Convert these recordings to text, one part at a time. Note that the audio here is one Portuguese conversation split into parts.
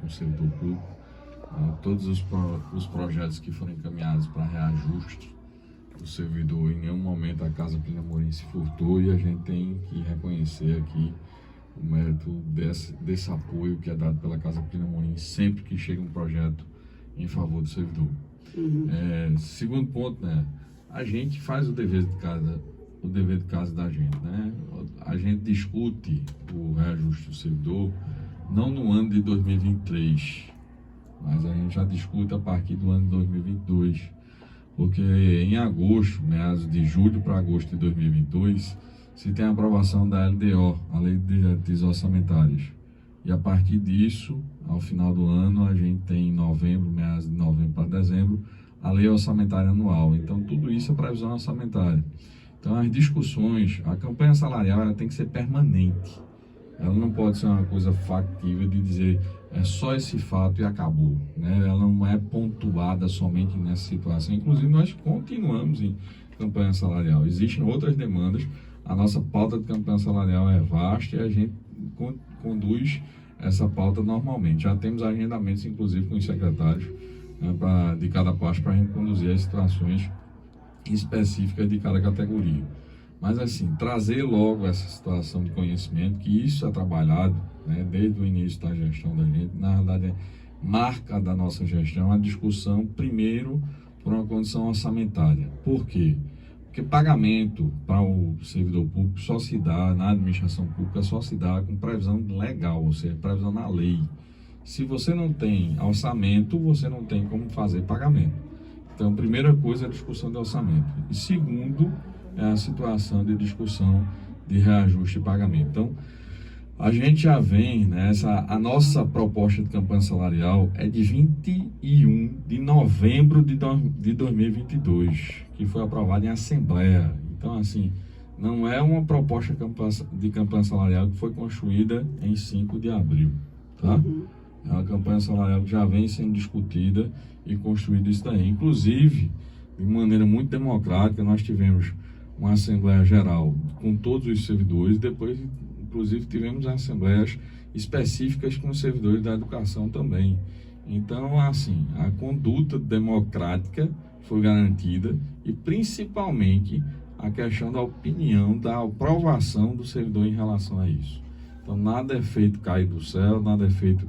com o servidor público. Todos os projetos que foram encaminhados para reajuste do servidor, em nenhum momento a Casa Plínio Amorim se furtou, e a gente tem que reconhecer aqui o mérito desse apoio que é dado pela Casa Plínio Amorim sempre que chega um projeto em favor do servidor. Segundo ponto, né, a gente faz o dever de casa da gente, né? A gente discute o reajuste do servidor não no ano de 2023, mas a gente já discute a partir do ano de 2022, porque em agosto, meados de julho para agosto de 2022, se tem a aprovação da LDO, a Lei de Diretrizes Orçamentárias. E a partir disso, ao final do ano, a gente tem em novembro, meados de novembro para dezembro, a Lei Orçamentária Anual. Então, tudo isso é previsão orçamentária. Então, as discussões, a campanha salarial, ela tem que ser permanente. Ela não pode ser uma coisa factível de dizer é só esse fato e acabou, né? Ela não é pontuada somente nessa situação. Inclusive, nós continuamos em campanha salarial. Existem outras demandas. A nossa pauta de campanha salarial é vasta e a gente conduz essa pauta normalmente. Já temos agendamentos, inclusive, com os secretários, né, de cada parte, para a gente conduzir as situações específicas de cada categoria. Mas, assim, trazer logo essa situação de conhecimento, que isso é trabalhado, né, desde o início da gestão da gente, na verdade, é marca da nossa gestão a discussão, primeiro, por uma condição orçamentária. Por quê? Porque pagamento para o servidor público só se dá, na administração pública, só se dá com previsão legal, ou seja, previsão na lei. Se você não tem orçamento, você não tem como fazer pagamento. Então, primeira coisa é a discussão de orçamento. E segundo, é a situação de discussão de reajuste de pagamento. Então, a gente já vem nessa, a nossa proposta de campanha salarial é de 21 de novembro de 2022, que foi aprovada em assembleia. Então, assim, não é uma proposta de campanha salarial que foi construída em 5 de abril, tá? É uma campanha salarial que já vem sendo discutida e construída isso daí. Inclusive, de maneira muito democrática, nós tivemos uma Assembleia Geral com todos os servidores, depois, inclusive, tivemos assembleias específicas com os servidores da educação também. Então, assim, a conduta democrática foi garantida e, principalmente, a questão da opinião, da aprovação do servidor em relação a isso. Então, nada é feito cair do céu, nada é feito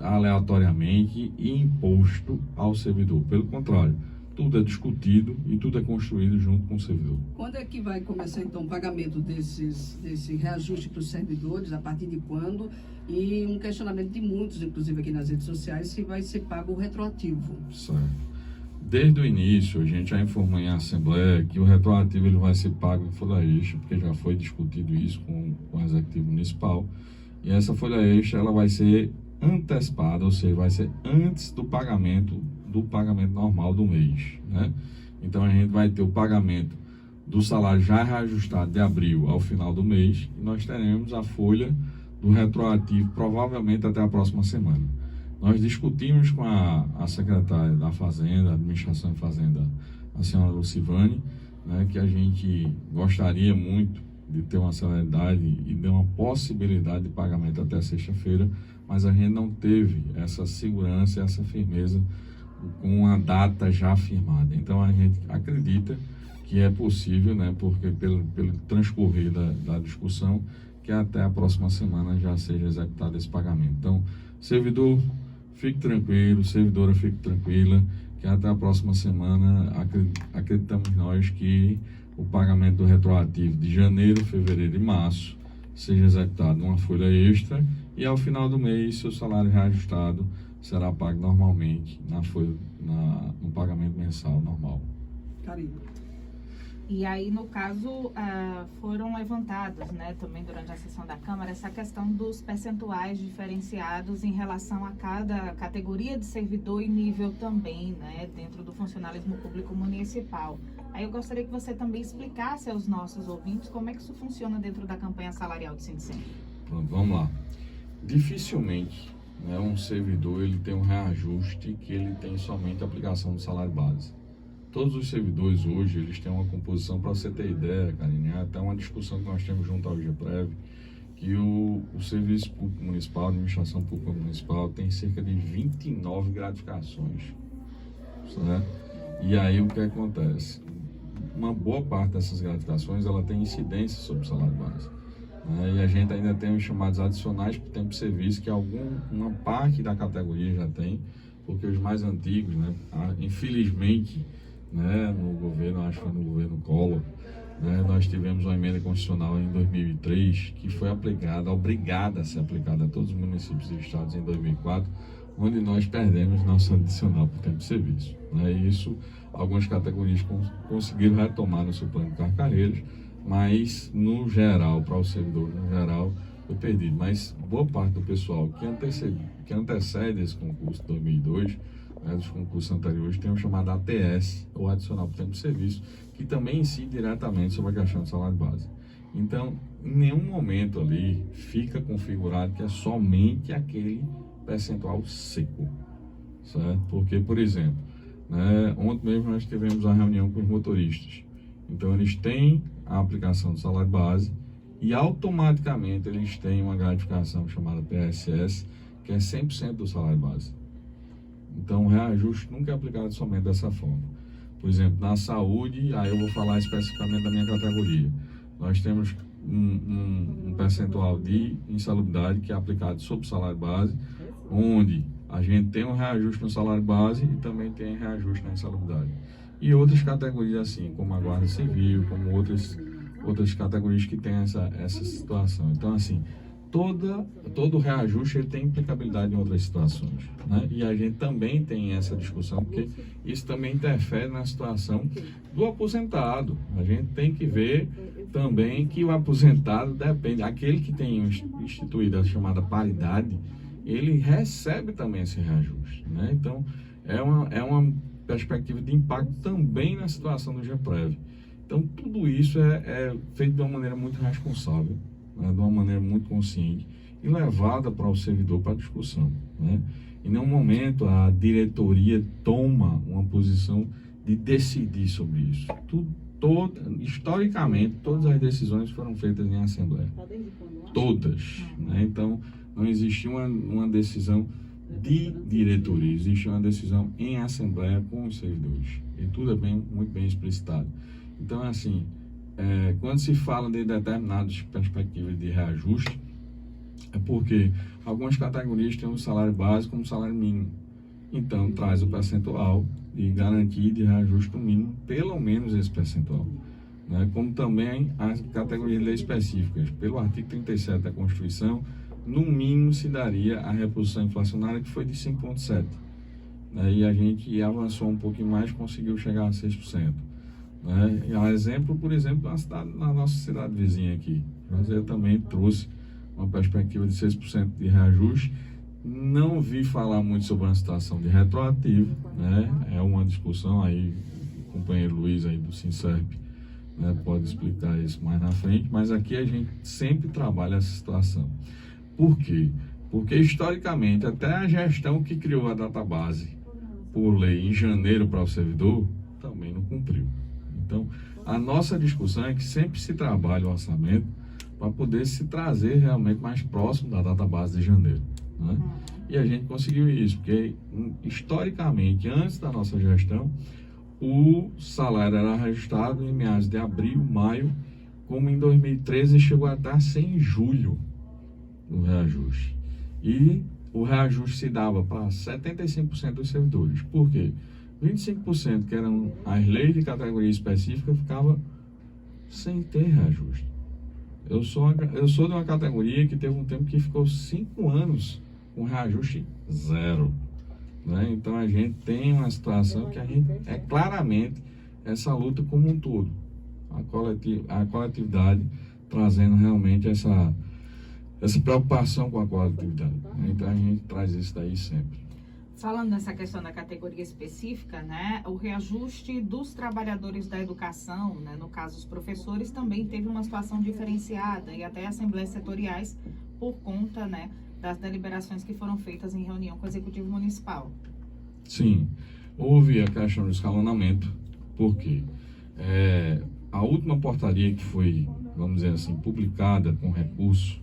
aleatoriamente e imposto ao servidor. Pelo contrário, tudo é discutido e tudo é construído junto com o servidor. Quando é que vai começar, então, o pagamento desse reajuste para os servidores? A partir de quando? E um questionamento de muitos, inclusive aqui nas redes sociais, se vai ser pago o retroativo. Certo. Desde o início, a gente já informou em Assembleia que o retroativo ele vai ser pago em folha extra, porque já foi discutido isso com o Executivo Municipal. E essa folha extra ela vai ser antecipada, ou seja, vai ser antes do pagamento normal do mês, né? Então a gente vai ter o pagamento do salário já reajustado de abril ao final do mês e nós teremos a folha do retroativo provavelmente até a próxima semana. Nós discutimos com a secretária da Fazenda, Administração de Fazenda, a senhora Lucivane, né, que a gente gostaria muito de ter uma celeridade e de uma possibilidade de pagamento até sexta-feira, mas a gente não teve essa segurança, essa firmeza com a data já firmada. Então a gente acredita que é possível, né, porque pelo transcorrer da discussão, que até a próxima semana já seja executado esse pagamento. Então, servidor, fique tranquilo, servidora, fique tranquila, que até a próxima semana acreditamos nós que o pagamento do retroativo de janeiro, fevereiro e março seja executado numa folha extra e ao final do mês seu salário reajustado será pago normalmente no pagamento mensal normal. Karine. E aí, no caso, foram levantadas, né, também durante a sessão da Câmara, essa questão dos percentuais diferenciados em relação a cada categoria de servidor e nível também, né, dentro do funcionalismo público municipal. Aí eu gostaria que você também explicasse aos nossos ouvintes como é que isso funciona dentro da campanha salarial de Sindicem. Pronto, vamos lá. Dificilmente, né, um servidor ele tem um reajuste que ele tem somente a aplicação do salário base. Todos os servidores hoje, eles têm uma composição, para você ter ideia, Karine, até uma discussão que nós temos junto ao IGPREV, que o Serviço Público Municipal, a Administração Pública Municipal, tem cerca de 29 gratificações, certo? E aí o que acontece? Uma boa parte dessas gratificações, ela tem incidência sobre o salário base, né? E a gente ainda tem os chamados adicionais por tempo de serviço, que uma parte da categoria já tem, porque os mais antigos, né, infelizmente, né, no governo, acho que foi no governo Collor, né, nós tivemos uma emenda constitucional em 2003 que foi obrigada a ser aplicada a todos os municípios e estados em 2004, onde nós perdemos nosso adicional por tempo de serviço, né? E isso, algumas categorias conseguiram retomar no seu plano de carreiras, mas no geral, para o servidor, no geral, foi perdido. Mas boa parte do pessoal que antecede esse concurso de 2002, né, dos concursos anteriores, tem o chamado ATS, ou Adicional por Tempo de Serviço, que também incide diretamente sobre a questão do salário base. Então, em nenhum momento ali fica configurado que é somente aquele percentual seco, certo? Porque, por exemplo, né, ontem mesmo nós tivemos uma reunião com os motoristas. Então, eles têm a aplicação do salário base e automaticamente eles têm uma gratificação chamada PSS, que é 100% do salário base. Então, o reajuste nunca é aplicado somente dessa forma. Por exemplo, na saúde, aí eu vou falar especificamente da minha categoria. Nós temos um percentual de insalubridade que é aplicado sobre o salário base, onde a gente tem um reajuste no salário base e também tem reajuste na insalubridade. E outras categorias assim, como a Guarda Civil, como outras categorias que têm essa situação. Então, assim, todo reajuste ele tem implicabilidade em outras situações, né? E a gente também tem essa discussão, porque isso também interfere na situação do aposentado. A gente tem que ver também que o aposentado depende, aquele que tem instituído a chamada paridade, ele recebe também esse reajuste, né? Então, é uma perspectiva de impacto também na situação do GEPREV. Então, tudo isso é feito de uma maneira muito responsável, né, de uma maneira muito consciente e levada para o servidor para discussão, né? Em nenhum momento a diretoria toma uma posição de decidir sobre isso. Historicamente, todas as decisões foram feitas em assembleia. Todas, né? Então, não existiu uma decisão de diretoria, existe uma decisão em assembleia com os servidores. E tudo é muito bem explicitado. Então, assim, quando se fala de determinadas perspectivas de reajuste, é porque algumas categorias têm um salário básico como salário mínimo. Então, traz o percentual de garantia de reajuste do mínimo, pelo menos esse percentual, né? Como também as categorias de leis específicas. Pelo artigo 37 da Constituição, no mínimo se daria a reposição inflacionária, que foi de 5,7%. Né? E a gente avançou um pouquinho mais, conseguiu chegar a 6%. Né? E a exemplo, por exemplo, na nossa cidade vizinha aqui, Juazeiro também trouxe uma perspectiva de 6% de reajuste. Não vi falar muito sobre uma situação de retroativo, né? É uma discussão aí, o companheiro Luiz aí do Sincerp, né, pode explicar isso mais na frente, mas aqui a gente sempre trabalha essa situação. Por quê? Porque historicamente até a gestão que criou a database por lei em janeiro para o servidor também não cumpriu. Então, a nossa discussão é que sempre se trabalha o orçamento para poder se trazer realmente mais próximo da database de janeiro, né? E a gente conseguiu isso, porque historicamente, antes da nossa gestão, o salário era reajustado em meados de abril, maio, como em 2013 chegou a estar em julho o reajuste. E o reajuste se dava para 75% dos servidores. Por quê? 25%, que eram as leis de categoria específica, ficava sem ter reajuste. Eu sou de uma categoria que teve um tempo que ficou 5 anos com reajuste zero, né? Então a gente tem uma situação que a gente claramente essa luta como um todo, a coletividade trazendo realmente essa preocupação com a coletividade, né? Então a gente traz isso daí sempre. Falando nessa questão da categoria específica, né, o reajuste dos trabalhadores da educação, né, no caso os professores, também teve uma situação diferenciada e até assembleias setoriais por conta, né, das deliberações que foram feitas em reunião com o Executivo Municipal. Sim, houve a questão do escalonamento, porque a última portaria que foi, vamos dizer assim, publicada com recurso,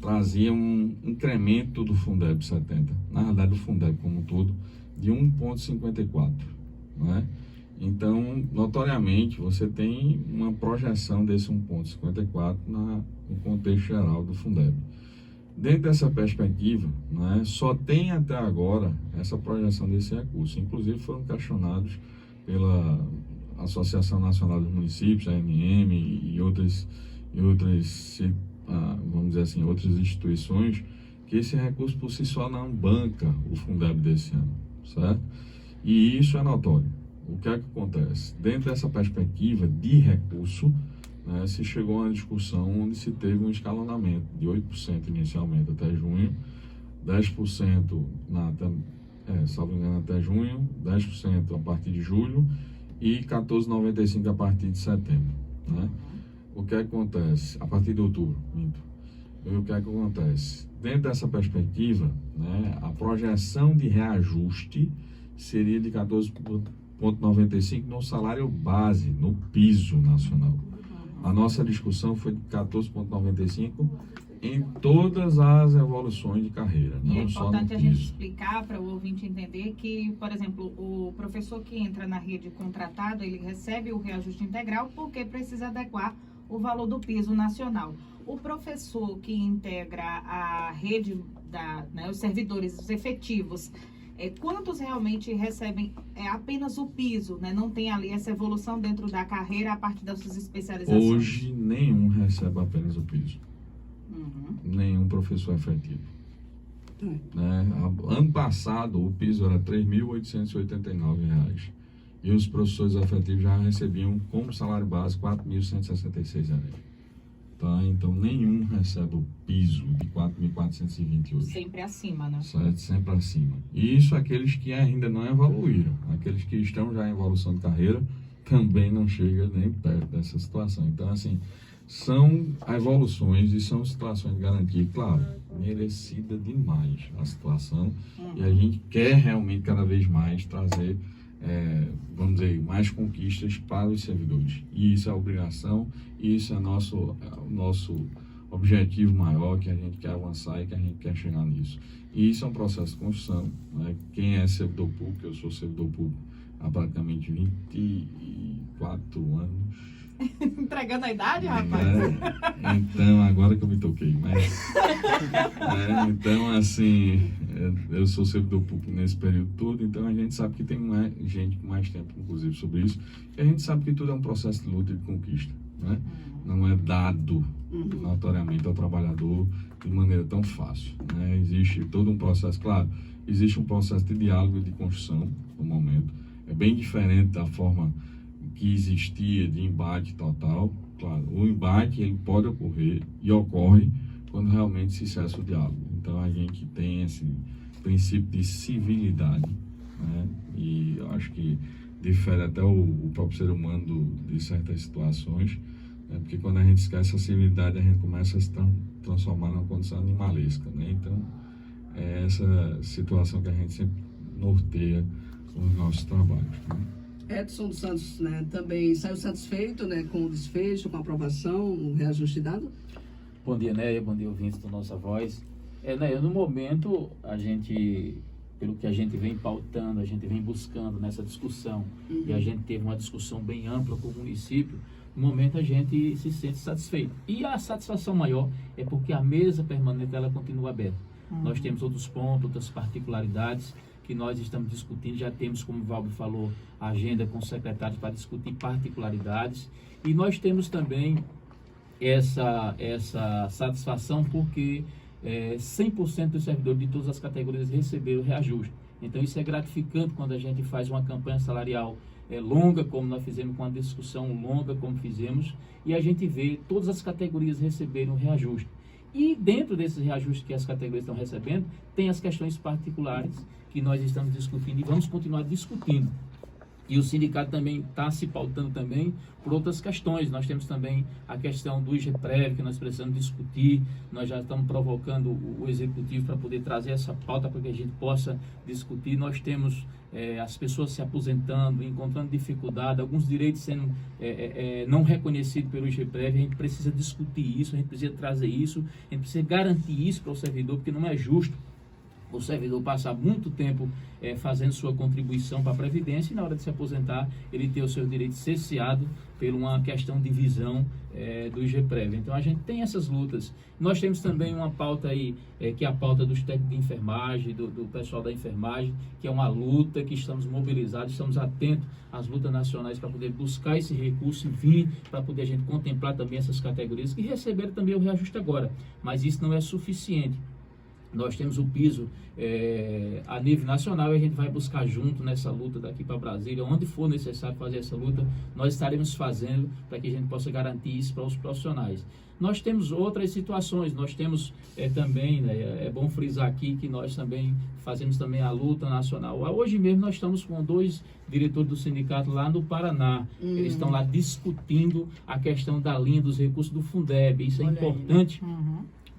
trazia um incremento do Fundeb 70, na verdade do Fundeb como um todo, de 1,54, né? Então, notoriamente, você tem uma projeção desse 1,54 no contexto geral do Fundeb. Dentro dessa perspectiva, né, só tem até agora essa projeção desse recurso. Inclusive, foram questionados pela Associação Nacional dos Municípios, a ANM, e outras, vamos dizer assim, outras instituições, que esse recurso por si só não banca o Fundeb desse ano, certo? E isso é notório. O que é que acontece? Dentro dessa perspectiva de recurso, né, se chegou a uma discussão onde se teve um escalonamento de 8% inicialmente até junho, 10% salvo engano até junho, 10% a partir de julho e 14,95% a partir de setembro, né? O que acontece? A partir de outubro, minto. E o que acontece? Dentro dessa perspectiva, né, a projeção de reajuste seria de 14,95% no salário base, no piso nacional. A nossa discussão foi de 14,95% em todas as evoluções de carreira, não não só no piso. É importante a gente explicar para o ouvinte entender que, por exemplo, o professor que entra na rede contratado, ele recebe o reajuste integral porque precisa adequar o valor do piso nacional. O professor que integra a rede, os servidores, os efetivos, quantos realmente recebem apenas o piso, né? Não tem ali essa evolução dentro da carreira a partir das suas especializações? Hoje, nenhum recebe apenas o piso. Nenhum professor efetivo. Né? Ano passado, o piso era R$ 3.889 e os professores efetivos já recebiam, como salário base, R$ 4.166. Tá? Então, nenhum recebe o piso de 4.428. Sempre acima, né? Certo? Sempre acima. E isso aqueles que ainda não evoluíram. Aqueles que estão já em evolução de carreira também não chegam nem perto dessa situação. Então, assim, são evoluções e são situações de garantia, claro, merecida demais a situação. E a gente quer realmente cada vez mais trazer, vamos dizer, mais conquistas para os servidores. E isso é obrigação, e isso é nosso objetivo maior, que a gente quer avançar e que a gente quer chegar nisso. E isso é um processo de construção, né? Quem é servidor público, eu sou servidor público há praticamente 24 anos. Entregando a idade, rapaz? Então, agora que eu me toquei, mas... então, assim, eu sou servidor público nesse período todo, então a gente sabe que tem gente com mais tempo, inclusive, sobre isso, e a gente sabe que tudo é um processo de luta e de conquista, né? Não é dado notoriamente ao trabalhador de maneira tão fácil, né? Existe todo um processo, claro, existe um processo de diálogo e de construção no momento, é bem diferente da forma que existia de embate total. Claro, o embate ele pode ocorrer e ocorre quando realmente se cessa o diálogo. Então a gente tem esse princípio de civilidade, né? E eu acho que difere até o próprio ser humano de certas situações, né? Porque quando a gente esquece a civilidade, a gente começa a se transformar numa condição animalesca, né? Então é essa situação que a gente sempre norteia os nossos trabalhos, né? Edson dos Santos, né, também saiu satisfeito, né, com o desfecho, com a aprovação, o reajuste dado? Bom dia, Néia, bom dia, ouvintes do Nossa Voz. Néia, no momento, pelo que a gente vem pautando, a gente vem buscando nessa discussão, e a gente teve uma discussão bem ampla com o município, no momento a gente se sente satisfeito. E a satisfação maior é porque a mesa permanente ela continua aberta. Nós temos outros pontos, outras particularidades, que nós estamos discutindo, já temos, como o Valber falou, a agenda com os secretários para discutir particularidades, e nós temos também essa satisfação porque 100% dos servidores de todas as categorias receberam reajuste. Então isso é gratificante quando a gente faz uma campanha salarial longa, como nós fizemos, com uma discussão longa, como fizemos, e a gente vê todas as categorias receberem reajuste. E dentro desses reajustes que as categorias estão recebendo, tem as questões particulares que nós estamos discutindo e vamos continuar discutindo. E o sindicato também está se pautando também por outras questões. Nós temos também a questão do IGPREV, que nós precisamos discutir. Nós já estamos provocando o executivo para poder trazer essa pauta para que a gente possa discutir. Nós temos as pessoas se aposentando, encontrando dificuldade, alguns direitos sendo não reconhecidos pelo IGPREV. A gente precisa discutir isso, a gente precisa trazer isso, a gente precisa garantir isso para o servidor, porque não é justo o servidor passar muito tempo fazendo sua contribuição para a Previdência e na hora de se aposentar ele ter o seu direito cerceado por uma questão de visão do IGPREV. Então a gente tem essas lutas. Nós temos também uma pauta aí, que é a pauta dos técnicos de enfermagem, do pessoal da enfermagem, que é uma luta que estamos mobilizados, estamos atentos às lutas nacionais para poder buscar esse recurso e vir para poder a gente contemplar também essas categorias que receberam também o reajuste agora. Mas isso não é suficiente. Nós temos o piso a nível nacional e a gente vai buscar junto nessa luta daqui para Brasília, onde for necessário fazer essa luta, nós estaremos fazendo para que a gente possa garantir isso para os profissionais. Nós temos outras situações, nós temos também, né, é bom frisar aqui que nós também fazemos também a luta nacional. Hoje mesmo nós estamos com 2 diretores do sindicato lá no Paraná, eles estão lá discutindo a questão da linha dos recursos do Fundeb, isso é importante.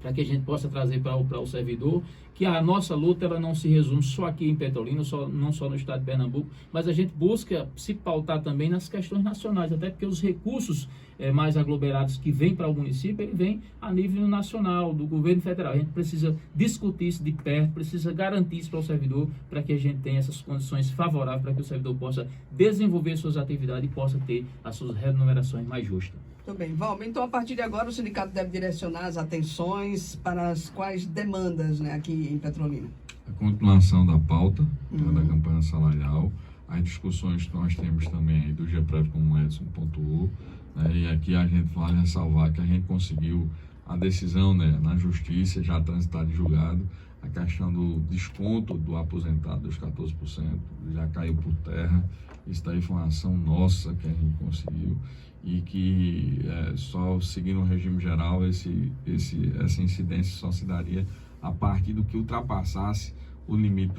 Para que a gente possa trazer para o servidor, que a nossa luta ela não se resume só aqui em Petrolina, não só no estado de Pernambuco, mas a gente busca se pautar também nas questões nacionais, até porque os recursos mais aglomerados que vêm para o município, ele vem a nível nacional, do governo federal. A gente precisa discutir isso de perto, precisa garantir isso para o servidor, para que a gente tenha essas condições favoráveis, para que o servidor possa desenvolver suas atividades e possa ter as suas remunerações mais justas. Muito bem, Valber. Então, a partir de agora, o sindicato deve direcionar as atenções para as quais demandas, né, aqui em Petrolina? A continuação da pauta, da campanha salarial, as discussões que nós temos também aí do IGPREV, como o Edson pontuou, né, e aqui a gente vale ressalvar que a gente conseguiu a decisão, né, na justiça, já transitada e julgado, a questão do desconto do aposentado dos 14%, já caiu por terra. Isso daí foi uma ação nossa que a gente conseguiu e que só seguindo o regime geral, essa incidência só se daria a partir do que ultrapassasse o limite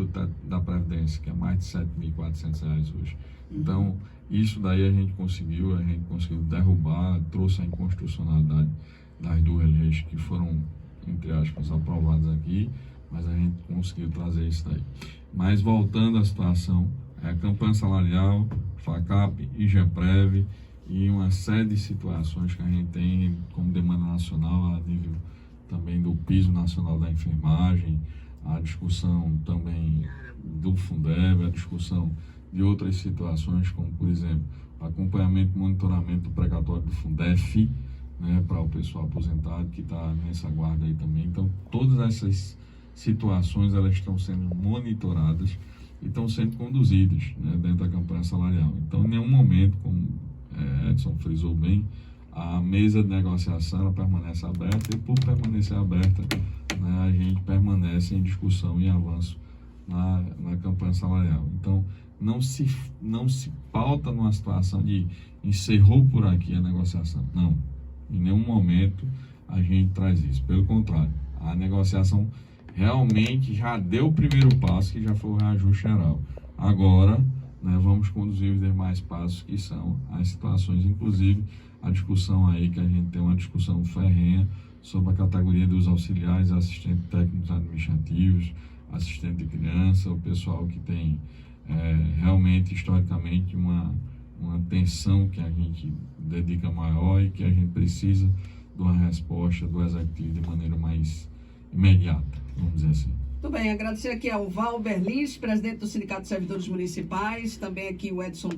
da Previdência, que é mais de R$ 7.400 hoje. Então, isso daí a gente conseguiu derrubar, trouxe a inconstitucionalidade das 2 leis que foram, entre aspas, aprovadas aqui, mas a gente conseguiu trazer isso daí. Mas voltando à situação, a campanha salarial, FACAP, IGPREV e uma série de situações que a gente tem como demanda nacional, a nível também do piso nacional da enfermagem, a discussão também do Fundeb, a discussão de outras situações, como por exemplo, acompanhamento e monitoramento do precatório do Fundef, né, para o pessoal aposentado que está nessa guarda aí também. Então, todas essas situações elas estão sendo monitoradas e estão sendo conduzidas, né, dentro da campanha salarial. Então, em nenhum momento, como Edson frisou bem, a mesa de negociação ela permanece aberta e, por permanecer aberta, né, a gente permanece em discussão e avanço na campanha salarial. Então, não se pauta numa situação de encerrou por aqui a negociação. Não, em nenhum momento a gente traz isso. Pelo contrário, a negociação realmente já deu o primeiro passo, que já foi o reajuste geral. Agora, né, vamos conduzir os demais passos, que são as situações, inclusive a discussão aí, que a gente tem uma discussão ferrenha sobre a categoria dos auxiliares, assistentes técnicos administrativos, assistente de criança, o pessoal que tem realmente, historicamente, uma atenção que a gente dedica maior e que a gente precisa de uma resposta do executivo de maneira mais imediata, vamos dizer assim. Muito bem, agradecer aqui ao Valber Lins, presidente do Sindicato de Servidores Municipais, também aqui o Edson